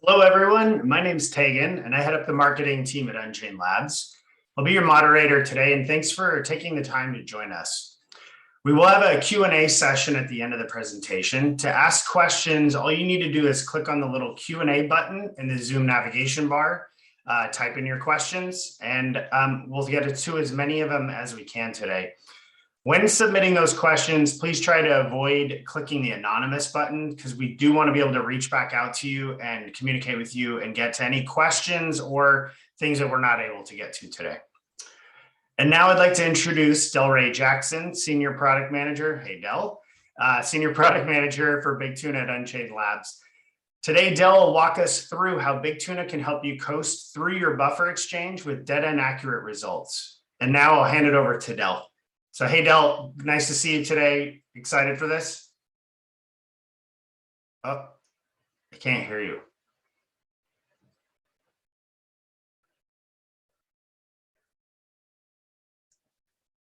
Hello, everyone. My name's Tegan, and I head up the marketing team at Unchained Labs. I'll be your moderator today, and thanks for taking the time to join us. We will have a Q&A session at the end of the presentation. To ask questions, all you need to do is click on the little Q&A button in the Zoom navigation bar, type in your questions, and we'll get to as many of them as we can today. When submitting those questions, please try to avoid clicking the anonymous button because we do want to be able to reach back out to you and communicate with you and get to any questions or things that we're not able to get to today. And now I'd like to introduce Delray Jackson, Senior Product Manager. Hey, Del. Senior Product Manager for Big Tuna at Unchained Labs. Today, Del will walk us through how Big Tuna can help you coast through your buffer exchange with dead-end accurate results. And now I'll hand it over to Del. So, hey, Del, nice to see you today. Excited for this? Oh, I can't hear you.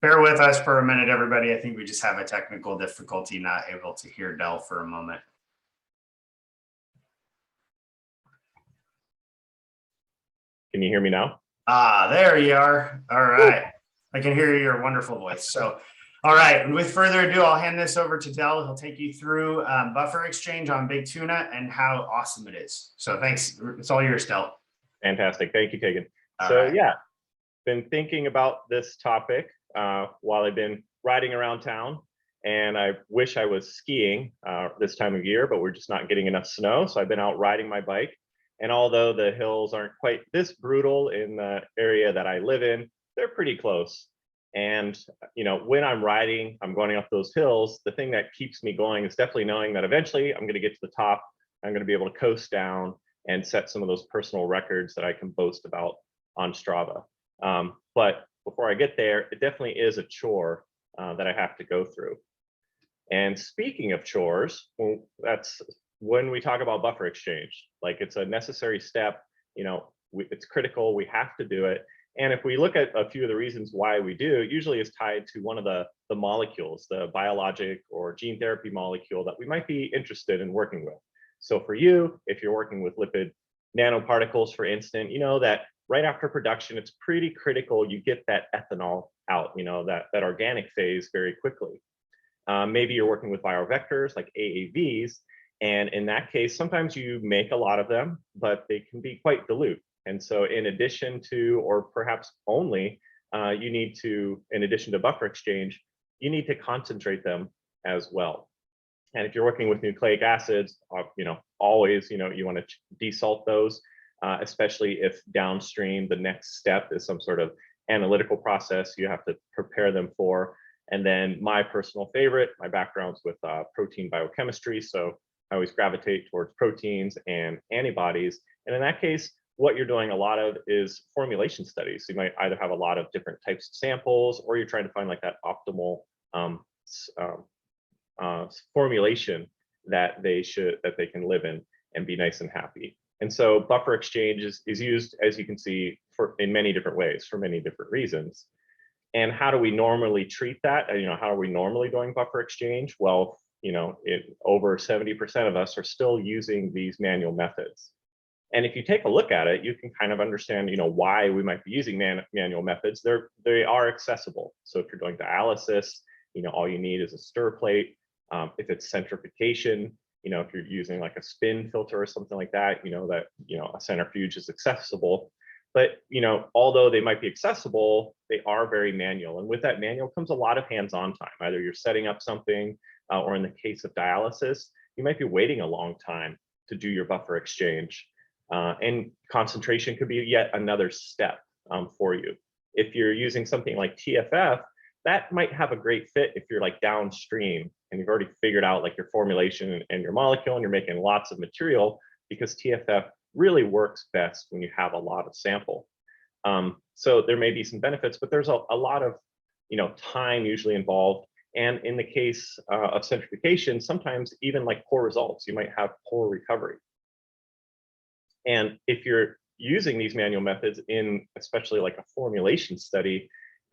Bear with us for a minute, everybody. I think we just have a technical difficulty, not able to hear Del for a moment. Can you hear me now? There you are. All right. I can hear your wonderful voice. So, all right. And with further ado, I'll hand this over to Del. He'll take you through buffer exchange on Big Tuna and how awesome it is. So thanks. It's all yours, Del. Fantastic. Thank you, Tegan. Right. Yeah, been thinking about this topic while I've been riding around town, and I wish I was skiing this time of year, but we're just not getting enough snow. So I've been out riding my bike. And although the hills aren't quite this brutal in the area that I live in, they're pretty close. And when I'm riding, I'm going up those hills, the thing that keeps me going is definitely knowing that eventually I'm going to get to the top. I'm going to be able to coast down and set some of those personal records that I can boast about on Strava. But before I get there, it definitely is a chore that I have to go through. And speaking of chores, that's when we talk about buffer exchange. Like, it's a necessary step. It's critical. We have to do it. And if we look at a few of the reasons why we do, it usually is tied to one of the molecules, the biologic or gene therapy molecule that we might be interested in working with. So for you, if you're working with lipid nanoparticles, for instance, you know that right after production, it's pretty critical you get that ethanol out, that organic phase very quickly. Maybe you're working with viral vectors like AAVs. And in that case, sometimes you make a lot of them, but they can be quite dilute. And so in addition to, or perhaps only, you need to, in addition to buffer exchange, you need to concentrate them as well. And if you're working with nucleic acids, always, you want to desalt those, especially if downstream, the next step is some sort of analytical process you have to prepare them for. And then my personal favorite, my background's with protein biochemistry. So I always gravitate towards proteins and antibodies. And in that case, what you're doing a lot of is formulation studies. So you might either have a lot of different types of samples, or you're trying to find like that optimal formulation that they can live in and be nice and happy. And so buffer exchange is used, as you can see, in many different ways for many different reasons. And how do we normally treat that? How are we normally doing buffer exchange? Well, over 70% of us are still using these manual methods. And if you take a look at it, you can kind of understand, why we might be using manual methods. They are accessible. So if you're doing dialysis, all you need is a stir plate. If it's centrifugation, if you're using like a spin filter or something like that, a centrifuge is accessible. But, although they might be accessible, they are very manual. And with that manual comes a lot of hands-on time. Either you're setting up something, or in the case of dialysis, you might be waiting a long time to do your buffer exchange. And concentration could be yet another step for you. If you're using something like TFF, that might have a great fit if you're like downstream and you've already figured out like your formulation and your molecule, and you're making lots of material, because TFF really works best when you have a lot of sample. So there may be some benefits, but there's a lot of time usually involved. And in the case of centrifugation, sometimes even like poor results, you might have poor recovery. And if you're using these manual methods in especially like a formulation study,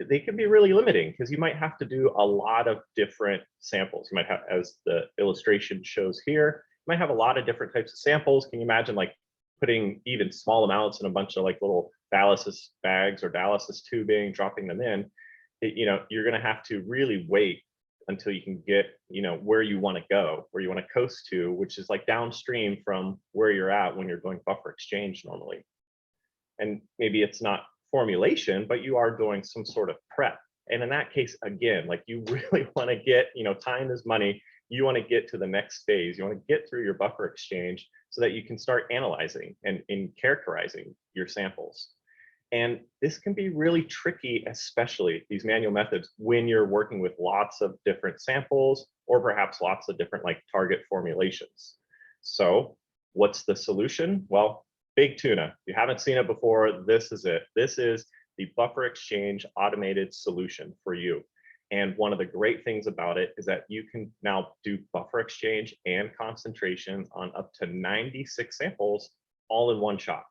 they can be really limiting, because you might have to do a lot of different samples. You might have, as the illustration shows here, you might have a lot of different types of samples. Can you imagine like putting even small amounts in a bunch of like little dialysis bags or dialysis tubing, dropping them in, you're going to have to really wait until you can get, where you want to go, where you want to coast to, which is like downstream from where you're at when you're doing buffer exchange normally. And maybe it's not formulation, but you are doing some sort of prep. And in that case, again, like you really want to get, time is money. You want to get to the next phase. You want to get through your buffer exchange so that you can start analyzing and characterizing your samples. And this can be really tricky, especially these manual methods, when you're working with lots of different samples or perhaps lots of different like target formulations. So what's the solution? Well, Big Tuna. If you haven't seen it before, this is it. This is the buffer exchange automated solution for you. And one of the great things about it is that you can now do buffer exchange and concentration on up to 96 samples all in one shot.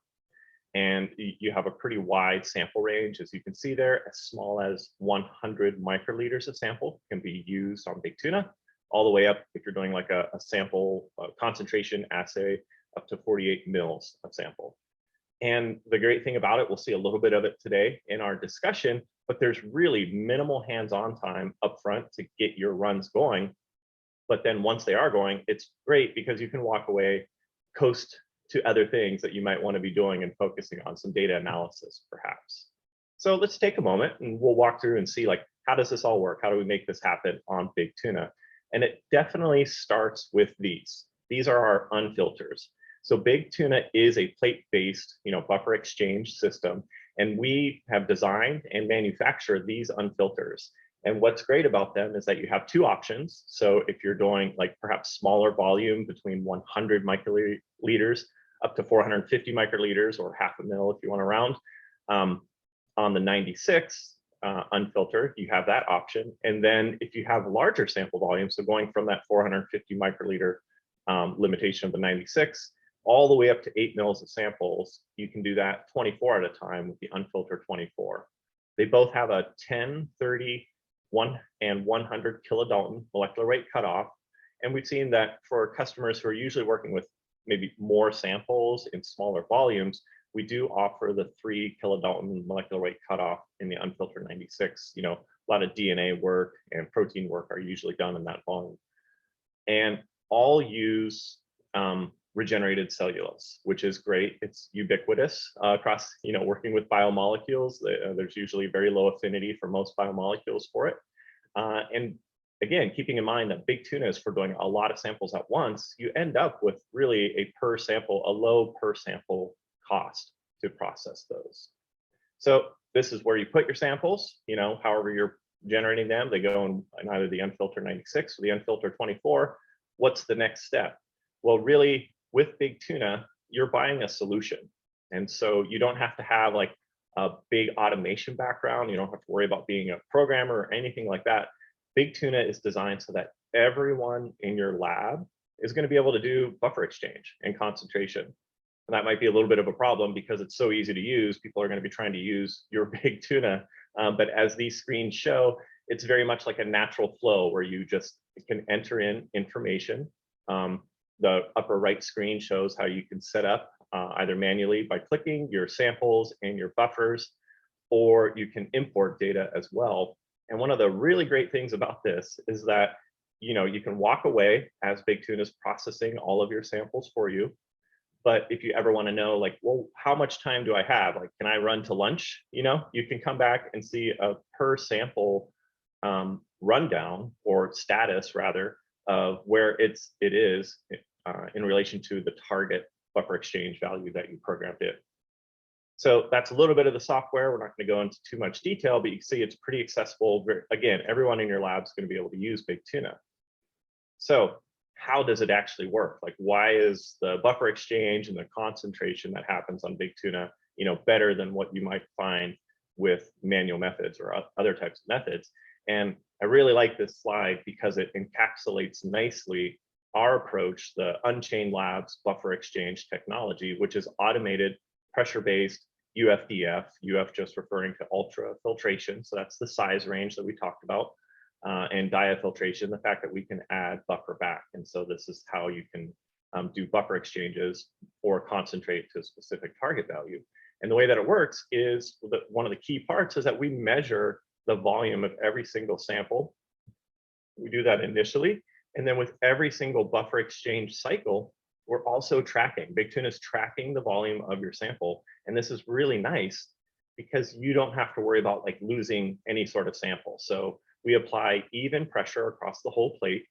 And you have a pretty wide sample range, as you can see there. As small as 100 microliters of sample can be used on Big Tuna, all the way up, if you're doing like a sample concentration assay, up to 48 mils of sample. And the great thing about it, we'll see a little bit of it today in our discussion, but there's really minimal hands-on time upfront to get your runs going. But then once they are going, it's great because you can walk away, coast to other things that you might want to be doing and focusing on some data analysis, perhaps. So let's take a moment and we'll walk through and see, like, how does this all work? How do we make this happen on Big Tuna? And it definitely starts with these. These are our unfilters. So Big Tuna is a plate-based, buffer exchange system, and we have designed and manufactured these unfilters. And what's great about them is that you have two options. So if you're doing like perhaps smaller volume between 100 microliters up to 450 microliters, or half a mil if you want to round, on the 96 unfiltered, you have that option. And then if you have larger sample volume, so going from that 450 microliter limitation of the 96 all the way up to 8 mils of samples, you can do that 24 at a time with the unfiltered 24. They both have a 10, 30, 1 and 100 kilodalton molecular weight cutoff. And we've seen that for customers who are usually working with maybe more samples in smaller volumes, we do offer the 3 kilodalton molecular weight cutoff in the unfiltered 96. A lot of DNA work and protein work are usually done in that volume. And all use regenerated cellulose, which is great. It's ubiquitous across, working with biomolecules. There's usually very low affinity for most biomolecules for it. And again, keeping in mind that Big Tuna is for doing a lot of samples at once, you end up with really a low per sample cost to process those. So this is where you put your samples, however you're generating them. They go in either the unfiltered 96 or the unfiltered 24. What's the next step? Well, really, with Big Tuna, you're buying a solution. And so you don't have to have like a big automation background. You don't have to worry about being a programmer or anything like that. Big Tuna is designed so that everyone in your lab is going to be able to do buffer exchange and concentration. And that might be a little bit of a problem because it's so easy to use. People are going to be trying to use your Big Tuna. But as these screens show, it's very much like a natural flow where you just can enter in information. The upper right screen shows how you can set up either manually by clicking your samples and your buffers, or you can import data as well. And one of the really great things about this is that you can walk away as Big Tuna is processing all of your samples for you. But if you ever want to know, like, well, how much time do I have? Like, can I run to lunch? You can come back and see a per sample rundown, or status rather, of where it is in relation to the target buffer exchange value that you programmed in. So that's a little bit of the software. We're not going to go into too much detail, but you can see it's pretty accessible. Again, everyone in your lab is going to be able to use Big Tuna. So how does it actually work? Like, why is the buffer exchange and the concentration that happens on Big Tuna, better than what you might find with manual methods or other types of methods? And I really like this slide because it encapsulates nicely our approach, the Unchained Labs buffer exchange technology, which is automated, pressure-based UFDF, UF just referring to ultrafiltration. So that's the size range that we talked about, and diafiltration, the fact that we can add buffer back. And so this is how you can do buffer exchanges or concentrate to a specific target value. And the way that it works is that one of the key parts is that we measure the volume of every single sample. We do that initially. And then with every single buffer exchange cycle, we're also tracking. Big Tuna is tracking the volume of your sample. And this is really nice because you don't have to worry about like losing any sort of sample. So we apply even pressure across the whole plate.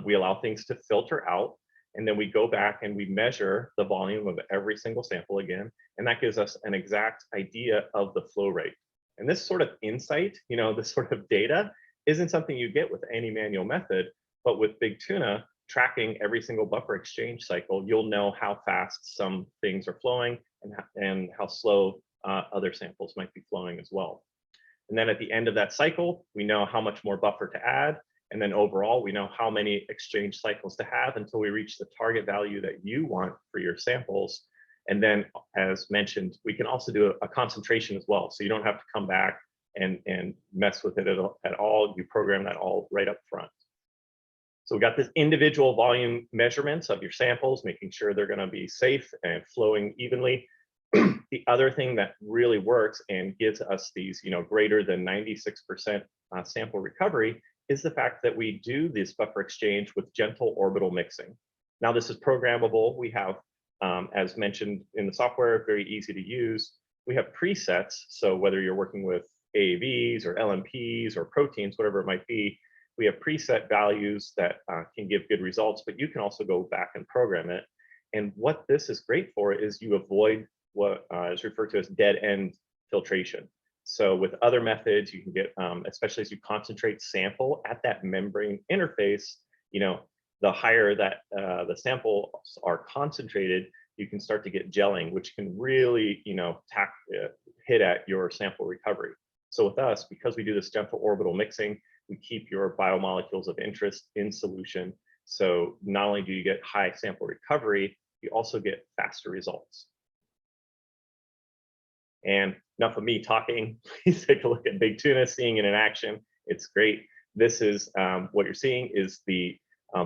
We allow things to filter out. And then we go back and we measure the volume of every single sample again. And that gives us an exact idea of the flow rate. And this sort of insight, this sort of data isn't something you get with any manual method, but with Big Tuna, tracking every single buffer exchange cycle, you'll know how fast some things are flowing and how slow other samples might be flowing as well. And then at the end of that cycle, we know how much more buffer to add. And then overall, we know how many exchange cycles to have until we reach the target value that you want for your samples. And then, as mentioned, we can also do a concentration as well. So you don't have to come back and mess with it at all. You program that all right up front. So we got this individual volume measurements of your samples, making sure they're going to be safe and flowing evenly. The other thing that really works and gives us these, greater than 96% sample recovery is the fact that we do this buffer exchange with gentle orbital mixing. Now this is programmable. We have, as mentioned in the software, very easy to use. We have presets. So whether you're working with AAVs or LNPs or proteins, whatever it might be, we have preset values that can give good results, but you can also go back and program it. And what this is great for is you avoid what is referred to as dead end filtration. So with other methods, you can get, especially as you concentrate sample at that membrane interface, the higher that the samples are concentrated, you can start to get gelling, which can really, hit at your sample recovery. So with us, because we do this gentle orbital mixing, we keep your biomolecules of interest in solution. So not only do you get high sample recovery, you also get faster results. And enough of me talking, please take a look at Big Tuna, seeing it in action. It's great. This is what you're seeing is the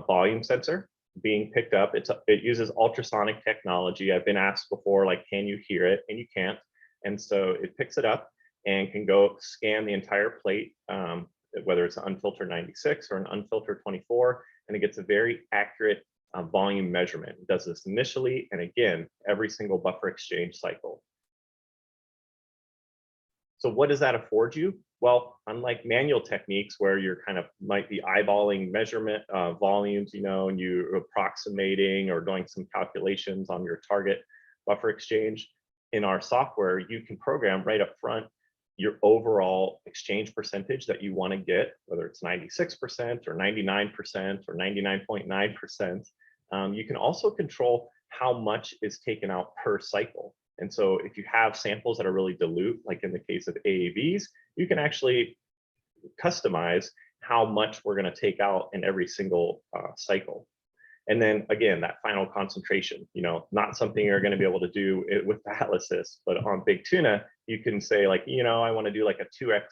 volume sensor being picked up. It uses ultrasonic technology. I've been asked before, like, can you hear it? And you can't. And so it picks it up and can go scan the entire plate, whether it's an unfiltered 96 or an unfiltered 24, and it gets a very accurate volume measurement. It does this initially, and again, every single buffer exchange cycle. So what does that afford you? Well, unlike manual techniques where you're kind of might be eyeballing measurement volumes, and you're approximating or doing some calculations on your target buffer exchange, in our software, you can program right up front your overall exchange percentage that you want to get, whether it's 96% or 99% or 99.9%. You can also control how much is taken out per cycle. And so if you have samples that are really dilute, like in the case of AAVs, you can actually customize how much we're going to take out in every single cycle. And then again, that final concentration, not something you're going to be able to do with dialysis, but on Big Tuna, you can say like, I want to do like a 2x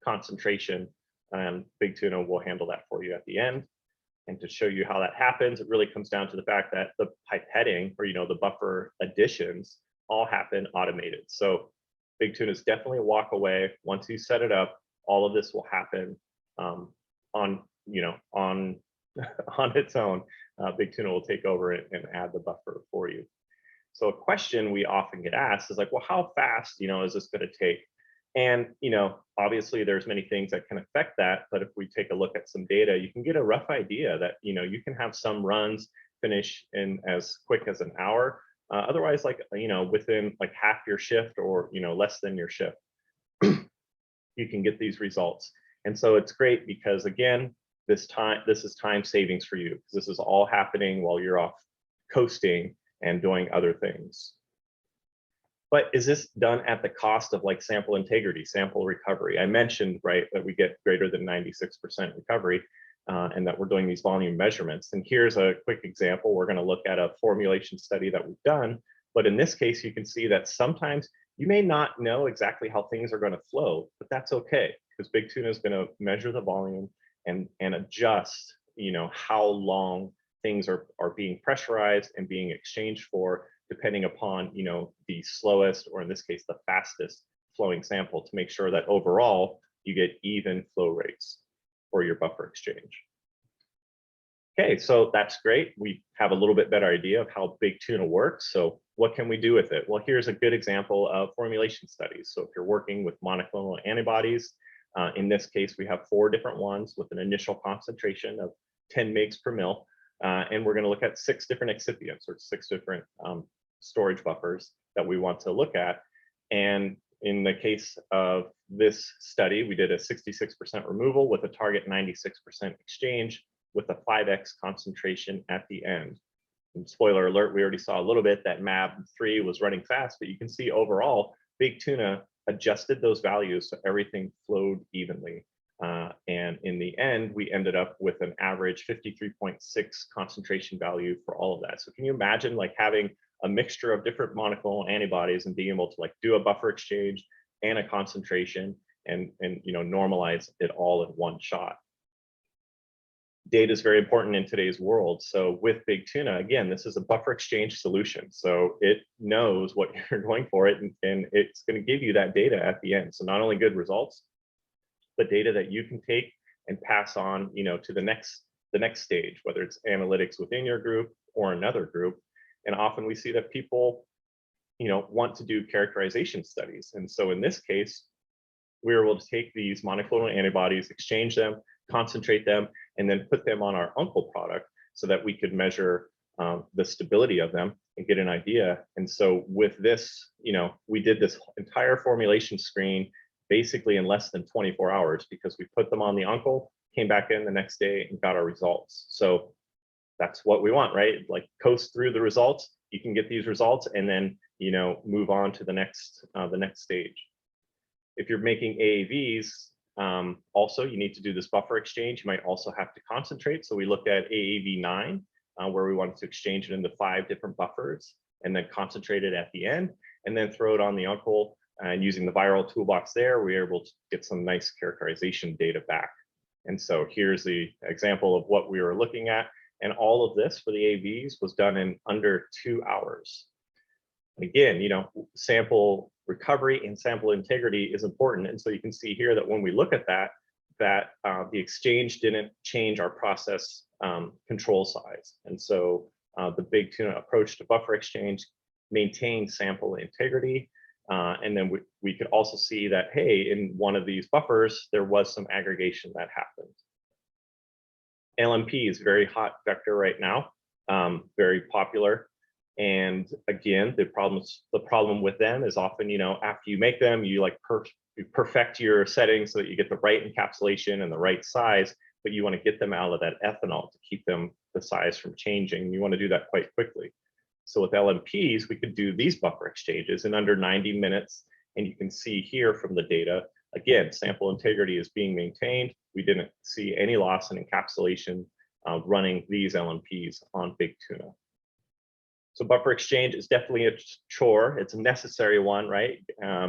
concentration, and Big Tuna will handle that for you at the end. And to show you how that happens, it really comes down to the fact that the pipetting or, the buffer additions all happen automated. So Big Tuna is definitely a walk away. Once you set it up, all of this will happen on its own. Big Tuna will take over it and add the buffer for you. So a question we often get asked is like, well, how fast, is this going to take? And, obviously there's many things that can affect that, but if we take a look at some data, you can get a rough idea that, you can have some runs finish in as quick as an hour. Otherwise, like, within like half your shift or, less than your shift, you can get these results. And so it's great because again, this is time savings for you because this is all happening while you're off coasting and doing other things. But is this done at the cost of like sample integrity, sample recovery? I mentioned, right, that we get greater than 96% recovery and that we're doing these volume measurements. And here's a quick example. We're going to look at a formulation study that we've done. But in this case, you can see that sometimes you may not know exactly how things are going to flow, but that's okay because Big Tuna is going to measure the volume and adjust, how long things are being pressurized and being exchanged for, depending upon, the slowest, or in this case, the fastest flowing sample, to make sure that overall you get even flow rates for your buffer exchange. Okay, so that's great. We have a little bit better idea of how Big Tuna works. So what can we do with it? Well, here's a good example of formulation studies. So if you're working with monoclonal antibodies, in this case, we have 4 different ones with an initial concentration of 10 mg per mil. And we're going to look at 6 different excipients, or 6 different storage buffers that we want to look at. And in the case of this study, we did a 66% removal with a target 96% exchange, with a 5x concentration at the end. And spoiler alert, we already saw a little bit that MAB3 was running fast, but you can see overall, Big Tuna adjusted those values so everything flowed evenly. And in the end, we ended up with an average 53.6 concentration value for all of that. So can you imagine like having a mixture of different monoclonal antibodies and being able to like do a buffer exchange and a concentration and normalize it all in one shot? Data is very important in today's world. So with Big Tuna, again, this is a buffer exchange solution. So it knows what you're going for it, and it's going to give you that data at the end. So not only good results, but data that you can take and pass on, to the next stage, whether it's analytics within your group or another group. And often we see that people, want to do characterization studies. And so in this case, we were able to take these monoclonal antibodies, exchange them, concentrate them, and then put them on our uncle product so that we could measure the stability of them and get an idea. And so with this, we did this entire formulation screen basically in less than 24 hours, because we put them on the uncle, came back in the next day and got our results. So that's what we want, right? Like coast through the results, you can get these results and then, move on to the next stage. If you're making AAVs, also, you need to do this buffer exchange. You might also have to concentrate. So we looked at AAV9, where we wanted to exchange it into 5 different buffers and then concentrate it at the end and then throw it on the uncle. And using the viral toolbox there, we were able to get some nice characterization data back. And so here's the example of what we were looking at. And all of this for the AAVs was done in under 2 hours. Again, sample recovery and sample integrity is important. And so you can see here that when we look at that the exchange didn't change our process control size. And so the Big Tuna approach to buffer exchange maintained sample integrity. And then we could also see that, hey, in one of these buffers, there was some aggregation that happened. LNP is a very hot vector right now, very popular. And again, the problem with them is often, after you make them, you perfect your settings so that you get the right encapsulation and the right size, but you want to get them out of that ethanol to keep them the size from changing. You want to do that quite quickly. So with LNPs, we could do these buffer exchanges in under 90 minutes. And you can see here from the data, again, sample integrity is being maintained. We didn't see any loss in encapsulation running these LNPs on Big Tuna. So buffer exchange is definitely a chore. It's a necessary one, right?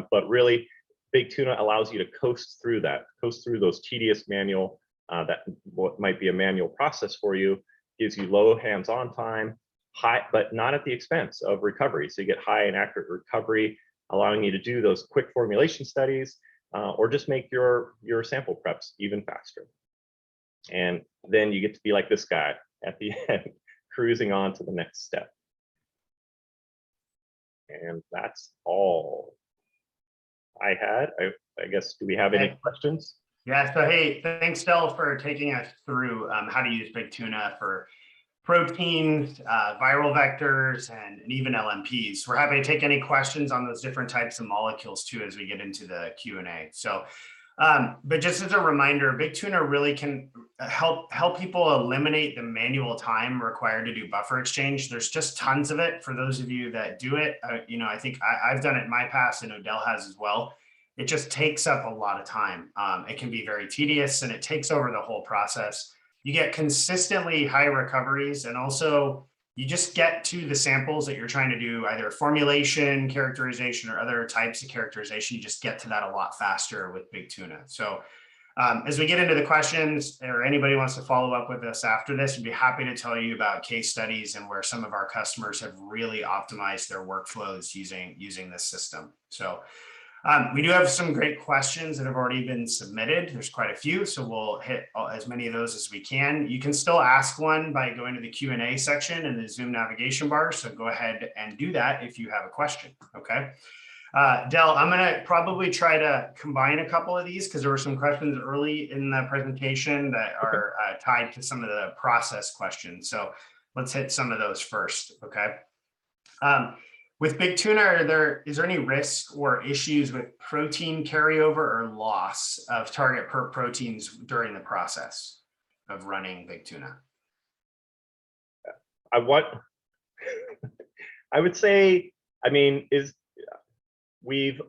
But really, Big Tuna allows you to coast through those tedious manual, that what might be a manual process for you, gives you low hands-on time, high, but not at the expense of recovery. So you get high and accurate recovery, allowing you to do those quick formulation studies, or just make your sample preps even faster. And then you get to be like this guy at the end, cruising on to the next step. And that's all I had. I guess, do we have any questions? Yeah, so hey, thanks, Del, for taking us through how to use Big Tuna for proteins, viral vectors, and even LNPs. We're happy to take any questions on those different types of molecules too as we get into the Q&A. So, but just as a reminder, Big Tuna really can help people eliminate the manual time required to do buffer exchange. There's just tons of it for those of you that do it. I think I've done it in my past, and Odell has as well. It just takes up a lot of time. It can be very tedious, and it takes over the whole process. You get consistently high recoveries, and also you just get to the samples that you're trying to do, either formulation, characterization, or other types of characterization. You just get to that a lot faster with Big Tuna. So As we get into the questions, or anybody wants to follow up with us after this, we'd be happy to tell you about case studies and where some of our customers have really optimized their workflows using this system. So we do have some great questions that have already been submitted. There's quite a few, so we'll hit as many of those as we can. You can still ask one by going to the Q&A section in the Zoom navigation bar. So go ahead and do that if you have a question, okay? Del, I'm gonna probably try to combine a couple of these because there were some questions early in the presentation that are tied to some of the process questions. So let's hit some of those first, okay? With Big Tuna, is there any risk or issues with protein carryover or loss of target proteins during the process of running Big Tuna? I would say, I mean, we've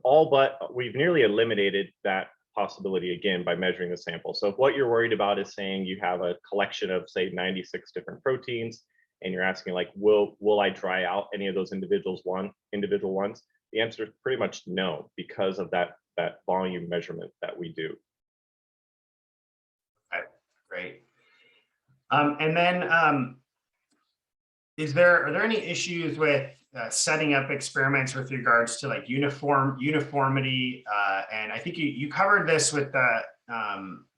nearly eliminated that possibility again by measuring the sample. So if what you're worried about is saying you have a collection of, say, 96 different proteins, and you're asking like, will I dry out any of those individual ones? The answer is pretty much no, because of that volume measurement that we do. Okay, great. And then are there any issues with setting up experiments with regards to like uniformity? And I think you covered this with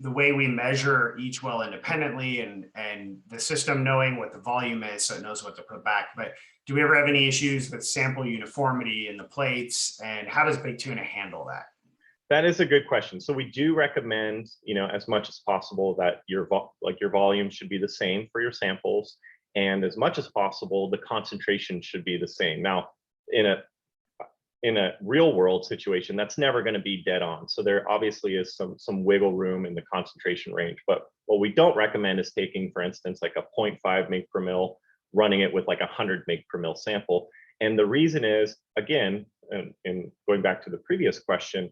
the way we measure each well independently and the system knowing what the volume is, so it knows what to put back. But do we ever have any issues with sample uniformity in the plates, and how does Big Tuna handle that? That is a good question. So we do recommend, as much as possible that your volume should be the same for your samples, and as much as possible, the concentration should be the same. Now, in a real world situation, that's never going to be dead on. So there obviously is some wiggle room in the concentration range. But what we don't recommend is taking, for instance, like a 0.5 mg per mil, running it with like 100 mg per mil sample. And the reason is, again, and going back to the previous question,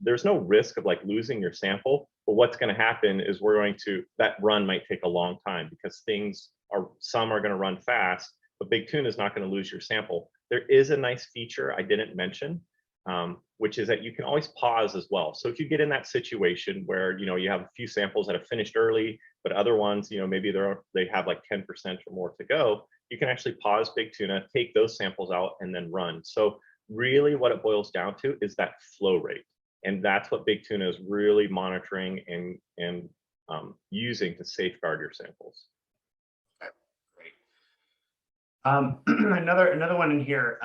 there's no risk of like losing your sample. But what's going to happen is that run might take a long time because some are going to run fast, but Big Tuna is not going to lose your sample. There is a nice feature I didn't mention, which is that you can always pause as well. So if you get in that situation where you have a few samples that have finished early, but other ones, maybe they have like 10% or more to go, you can actually pause Big Tuna, take those samples out, and then run. So really what it boils down to is that flow rate. And that's what Big Tuna is really monitoring and using to safeguard your samples. Another one in here.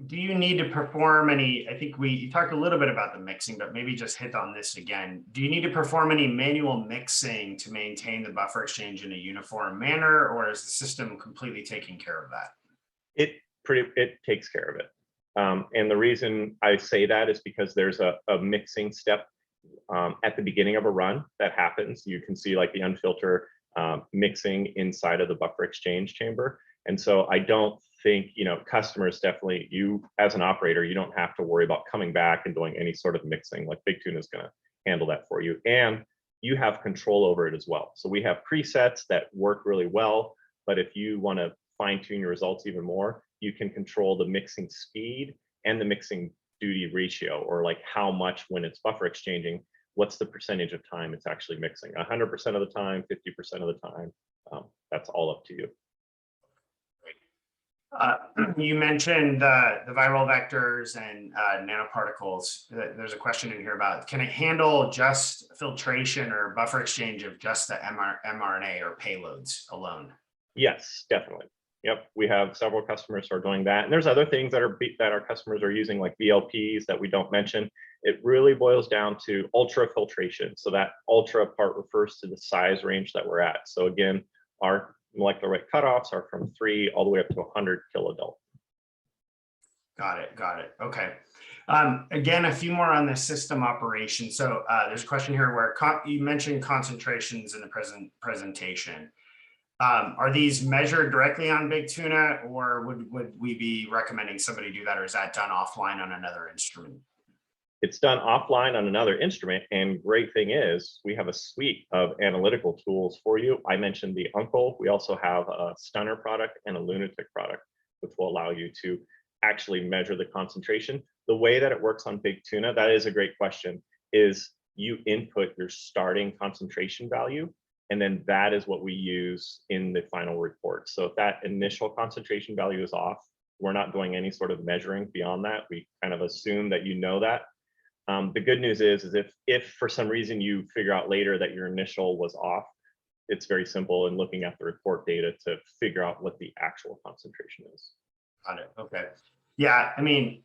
Do you need to perform any, I think you talked a little bit about the mixing, but maybe just hit on this again. Do you need to perform any manual mixing to maintain the buffer exchange in a uniform manner, or is the system completely taking care of that? It takes care of it. And the reason I say that is because there's a mixing step at the beginning of a run that happens. You can see like the unfiltered mixing inside of the buffer exchange chamber. And so I don't think, customers definitely, you as an operator, you don't have to worry about coming back and doing any sort of mixing. Like Big Tuna is going to handle that for you. And you have control over it as well. So we have presets that work really well, but if you want to fine tune your results even more, you can control the mixing speed and the mixing duty ratio, or like how much when it's buffer exchanging, what's the percentage of time it's actually mixing? 100% of the time, 50% of the time, that's all up to you. You mentioned the viral vectors and nanoparticles. There's a question in here about, can it handle just filtration or buffer exchange of just the mRNA or payloads alone? Yes, definitely. Yep, we have several customers who are doing that. And there's other things that our customers are using, like VLPs that we don't mention. It really boils down to ultrafiltration. So that ultra part refers to the size range that we're at. So again, our molecular weight cutoffs are from 3 all the way up to 100 kilodalton. Got it. Okay. Again, a few more on the system operation. So there's a question here where you mentioned concentrations in the presentation. Are these measured directly on Big Tuna, or would we be recommending somebody do that, or is that done offline on another instrument? It's done offline on another instrument, and great thing is we have a suite of analytical tools for you. I mentioned the Uncle. We also have a Stunner product and a Lunatic product, which will allow you to actually measure the concentration. The way that it works on Big Tuna, that is a great question, is you input your starting concentration value, and then that is what we use in the final report. So if that initial concentration value is off, we're not doing any sort of measuring beyond that. We kind of assume that you know that. The good news is if for some reason you figure out later that your initial was off, it's very simple in looking at the report data to figure out what the actual concentration is. Got it. Okay. Yeah, I mean,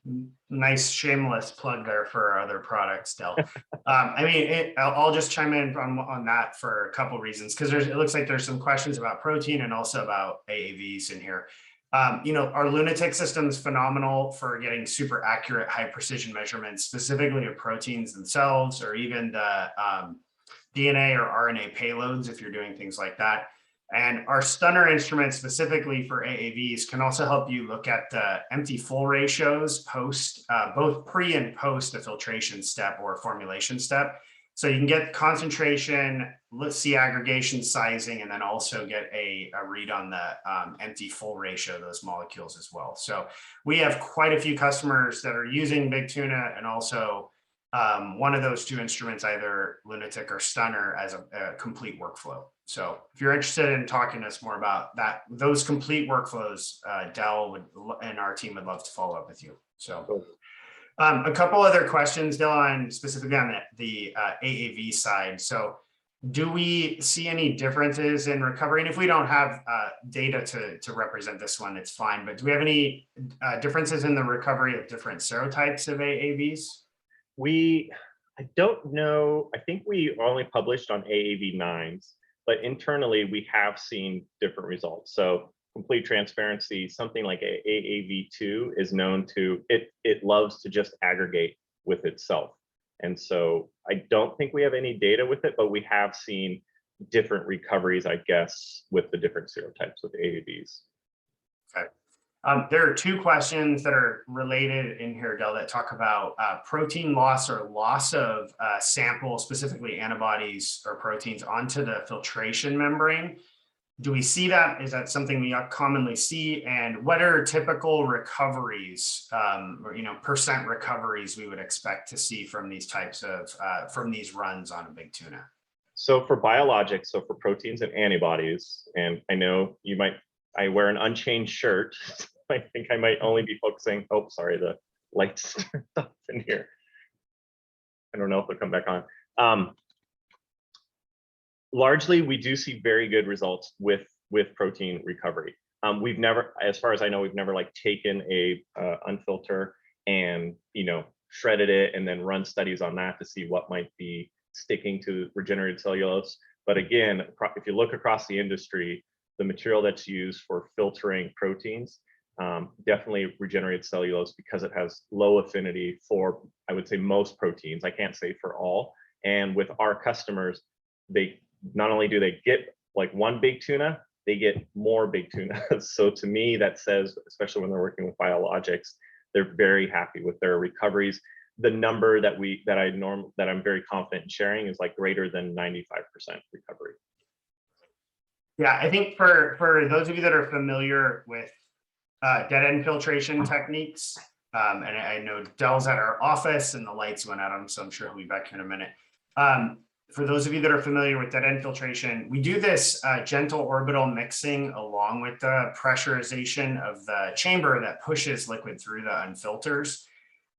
nice shameless plug there for our other products, Del. I mean, I'll just chime in on that for a couple of reasons, because it looks like there's some questions about protein and also about AAVs in here. You know, our Lunatic system is phenomenal for getting super accurate, high precision measurements, specifically of proteins themselves, or even the DNA or RNA payloads, if you're doing things like that. And our stunner instrument specifically for AAVs can also help you look at the empty full ratios post, both pre and post the filtration step or formulation step. So you can get concentration, let's see aggregation sizing, and then also get a read on the empty full ratio of those molecules as well. So we have quite a few customers that are using Big Tuna and also one of those two instruments, either Lunatic or Stunner, as a complete workflow. So if you're interested in talking to us more about that, those complete workflows, Del and our team would love to follow up with you. So a couple other questions, Del, on specifically on the AAV side. So do we see any differences in recovery? And if we don't have data to represent this one, it's fine. But do we have any differences in the recovery of different serotypes of AAVs? I don't know. I think we only published on AAV9s, but internally we have seen different results. So complete transparency, something like AAV2 is known to, it loves to just aggregate with itself. And so I don't think we have any data with it, but we have seen different recoveries, I guess, with the different serotypes with AAVs. Okay. There are two questions that are related in here, Del, that talk about protein loss or loss of sample, specifically antibodies or proteins, onto the filtration membrane. Do we see that? Is that something we commonly see? And what are typical recoveries, or percent recoveries we would expect to see from these types of from these runs on a Big Tuna? So for biologics, so for proteins and antibodies, and I know you might, I wear an unchanged shirt. I think I might only be focusing, oh, sorry, the lights turned off in here. I don't know if they'll come back on. Largely, we do see very good results with protein recovery. We've never, as far as I know, we've never like taken a unfilter and shredded it and then run studies on that to see what might be sticking to regenerated cellulose. But again, if you look across the industry, the material that's used for filtering proteins, definitely regenerated cellulose, because it has low affinity for, I would say, most proteins. I can't say for all. And with our customers, they not only do they get like one Big Tuna, they get more Big Tuna. So to me, that says, especially when they're working with biologics, they're very happy with their recoveries. The number that I'm very confident in sharing is like greater than 95% recovery. Yeah, I think for those of you that are familiar with dead end filtration techniques, and I know Del's at our office and the lights went out, so I'm sure he'll be back here in a minute. For those of you that are familiar with dead end filtration, we do this gentle orbital mixing along with the pressurization of the chamber that pushes liquid through the unfilters.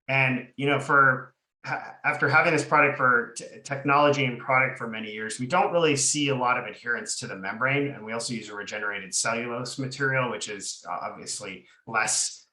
And after having this product for technology and product for many years, we don't really see a lot of adherence to the membrane. And we also use a regenerated cellulose material, which is obviously less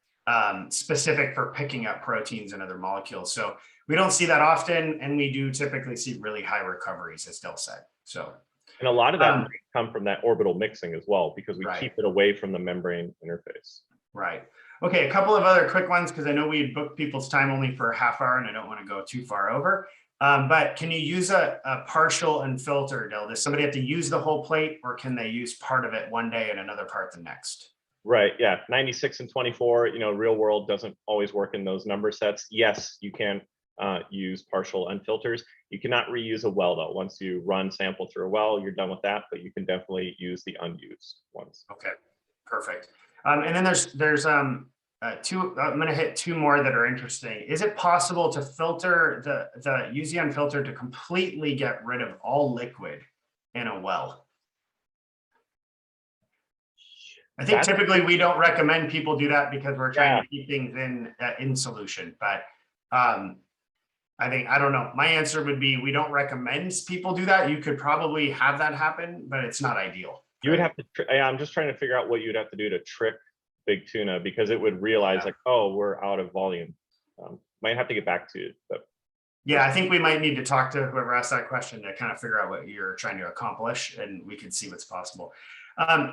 specific for picking up proteins and other molecules. So we don't see that often, and we do typically see really high recoveries, as Del said. So, and a lot of that might come from that orbital mixing as well, because we right. keep it away from the membrane interface. Right. Okay, a couple of other quick ones, because I know we had booked people's time only for a half hour, and I don't want to go too far over. But can you use a partial unfilter, Del? Does somebody have to use the whole plate, or can they use part of it one day and another part the next? Right. Yeah. 96 and 24. Real world doesn't always work in those number sets. Yes, you can use partial unfilters. You cannot reuse a well though. Once you run sample through a well, you're done with that, but you can definitely use the unused ones. Okay, perfect. And then there's I'm going to hit two more that are interesting. Is it possible to filter use the unfiltered to completely get rid of all liquid in a well? I think typically we don't recommend people do that because we're trying to keep things in solution. But I don't know. My answer would be we don't recommend people do that. You could probably have that happen, but it's not ideal. You would have to. I'm just trying to figure out what you'd have to do to trick Big Tuna, because it would realize like, oh, we're out of volume. Might have to get back to you. But yeah, I think we might need to talk to whoever asked that question to kind of figure out what you're trying to accomplish, and we can see what's possible.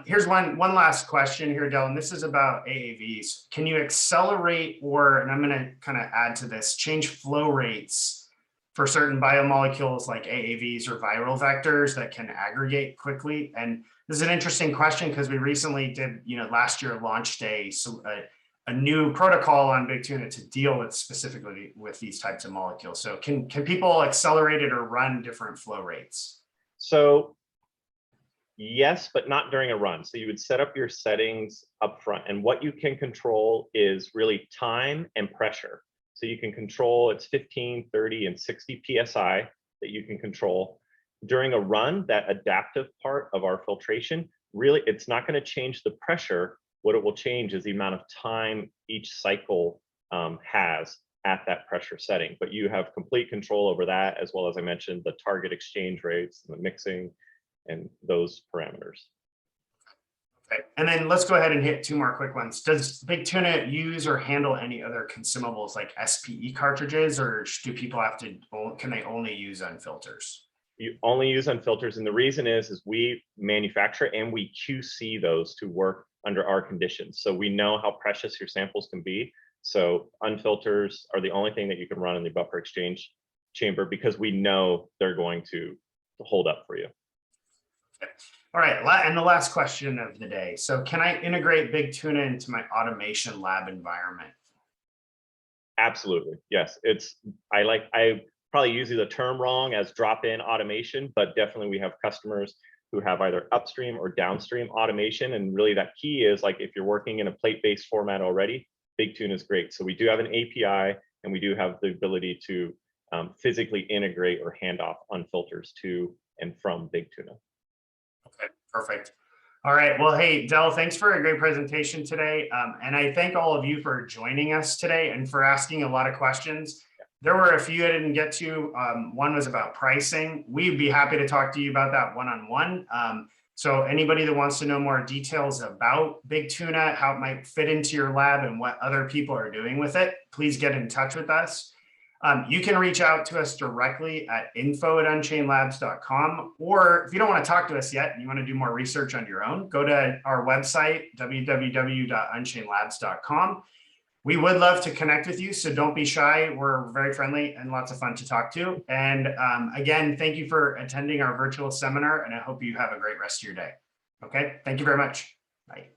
Here's one last question here, Dylan. This is about AAVs. Can you accelerate and I'm going to kind of add to this, change flow rates for certain biomolecules like AAVs or viral vectors that can aggregate quickly? And this is an interesting question because we recently did, last year launched a new protocol on Big Tuna to deal with specifically with these types of molecules. So can people accelerate it or run different flow rates? So yes, but not during a run. So you would set up your settings up front, and what you can control is really time and pressure. So you can control, it's 15, 30, and 60 PSI that you can control. During a run, that adaptive part of our filtration, really, it's not going to change the pressure. What it will change is the amount of time each cycle has at that pressure setting. But you have complete control over that, as well as I mentioned, the target exchange rates, and the mixing, and those parameters. Okay. And then let's go ahead and hit two more quick ones. Does Big Tuna use or handle any other consumables like SPE cartridges, or do people can they only use unfilters? You only use unfilters, and the reason is we manufacture and we QC those to work under our conditions. So we know how precious your samples can be. So unfilters are the only thing that you can run in the buffer exchange chamber because we know they're going to hold up for you. Okay. All right, and the last question of the day. So can I integrate Big Tuna into my automation lab environment? Absolutely, yes. I probably use the term wrong as drop-in automation, but definitely we have customers who have either upstream or downstream automation. And really that key is like if you're working in a plate-based format already, Big Tuna is great. So we do have an API, and we do have the ability to physically integrate or hand off unfilters to and from Big Tuna. Okay, perfect. All right. Well, hey, Del, thanks for a great presentation today. And I thank all of you for joining us today and for asking a lot of questions. There were a few I didn't get to. One was about pricing. We'd be happy to talk to you about that one-on-one. So anybody that wants to know more details about Big Tuna, how it might fit into your lab and what other people are doing with it, please get in touch with us. You can reach out to us directly at info@unchainedlabs.com, or if you don't want to talk to us yet and you want to do more research on your own, go to our website, www.unchainedlabs.com. We would love to connect with you, so don't be shy. We're very friendly and lots of fun to talk to. And again, thank you for attending our virtual seminar, and I hope you have a great rest of your day. Okay, thank you very much. Bye.